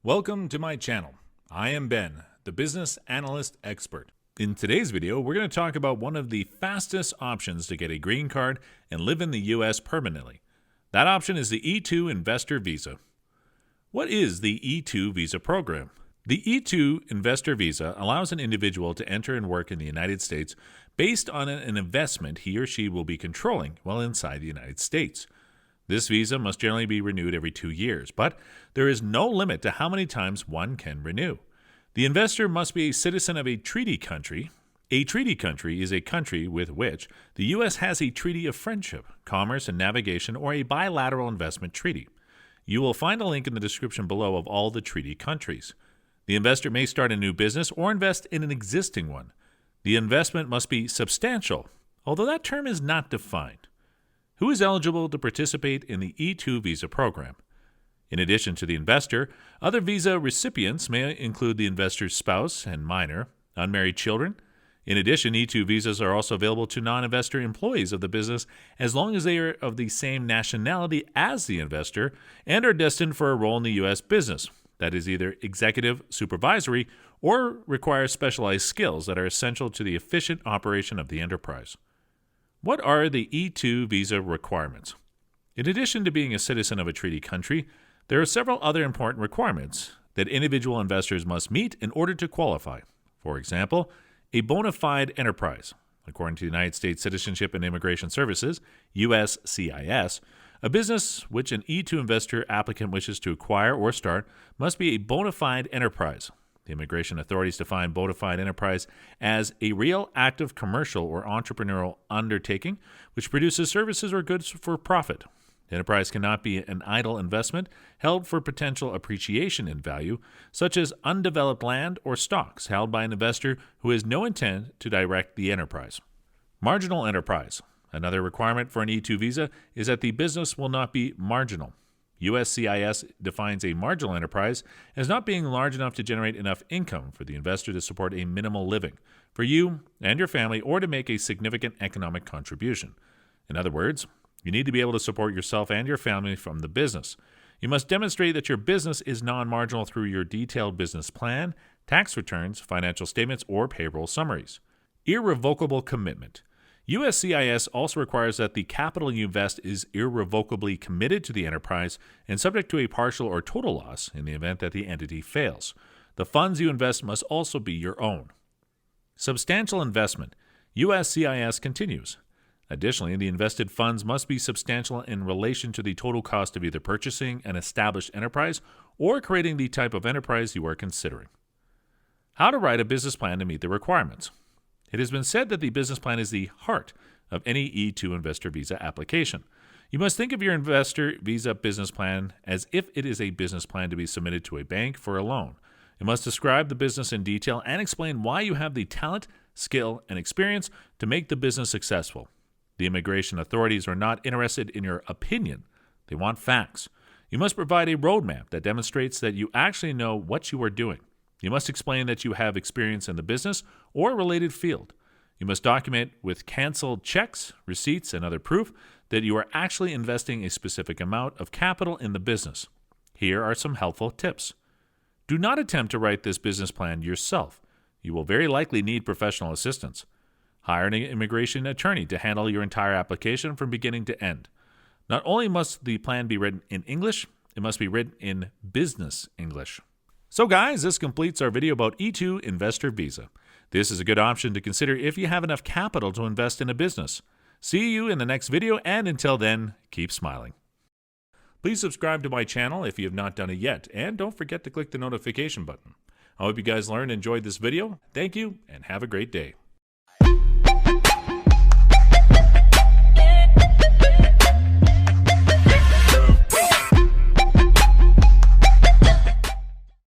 Welcome to my channel. I am Ben, the business analyst expert. In today's video, we're going to talk about one of the fastest options to get a green card and live in the US permanently. That option is the E2 Investor Visa. What is the E2 Visa program? The E2 Investor Visa allows an individual to enter and work in the United States based on an investment he or she will be controlling while inside the United States. This visa must generally be renewed every 2 years, but there is no limit to how many times one can renew. The investor must be a citizen of a treaty country. A treaty country is a country with which the U.S. has a treaty of friendship, commerce, and navigation, or a bilateral investment treaty. You will find a link in the description below of all the treaty countries. The investor may start a new business or invest in an existing one. The investment must be substantial, although that term is not defined. Who is eligible to participate in the E2 visa program? In addition to the investor, other visa recipients may include the investor's spouse and minor, unmarried children. In addition, E2 visas are also available to non-investor employees of the business as long as they are of the same nationality as the investor and are destined for a role in the U.S. business that is either executive, supervisory, or requires specialized skills that are essential to the efficient operation of the enterprise. What are the E2 visa requirements? In addition to being a citizen of a treaty country, there are several other important requirements that individual investors must meet in order to qualify. For example, a Bonafide Enterprise. According to the United States Citizenship and Immigration Services, USCIS, a business which an E2 investor applicant wishes to acquire or start must be a bona fide enterprise. The immigration authorities define bona fide enterprise as a real, active commercial or entrepreneurial undertaking which produces services or goods for profit. The enterprise cannot be an idle investment held for potential appreciation in value, such as undeveloped land or stocks held by an investor who has no intent to direct the enterprise. Marginal Enterprise. Another requirement for an E2 visa is that the business will not be marginal. USCIS defines a marginal enterprise as not being large enough to generate enough income for the investor to support a minimal living for you and your family or to make a significant economic contribution. In other words, you need to be able to support yourself and your family from the business. You must demonstrate that your business is non-marginal through your detailed business plan, tax returns, financial statements, or payroll summaries. Irrevocable Commitment. USCIS also requires that the capital you invest is irrevocably committed to the enterprise and subject to a partial or total loss in the event that the entity fails. The funds you invest must also be your own. Substantial investment. USCIS continues. Additionally, the invested funds must be substantial in relation to the total cost of either purchasing an established enterprise or creating the type of enterprise you are considering. How to write a business plan to meet the requirements. It has been said that the business plan is the heart of any E2 investor visa application. You must think of your investor visa business plan as if it is a business plan to be submitted to a bank for a loan. It must describe the business in detail and explain why you have the talent, skill, and experience to make the business successful. The immigration authorities are not interested in your opinion. They want facts. You must provide a roadmap that demonstrates that you actually know what you are doing. You must explain that you have experience in the business or related field. You must document with canceled checks, receipts, and other proof that you are actually investing a specific amount of capital in the business. Here are some helpful tips. Do not attempt to write this business plan yourself. You will very likely need professional assistance. Hire an immigration attorney to handle your entire application from beginning to end. Not only must the plan be written in English, it must be written in business English. So guys, this completes our video about E2 Investor Visa. This is a good option to consider if you have enough capital to invest in a business. See you in the next video, and until then, keep smiling. Please subscribe to my channel if you have not done it yet, and don't forget to click the notification button. I hope you guys learned and enjoyed this video. Thank you, and have a great day.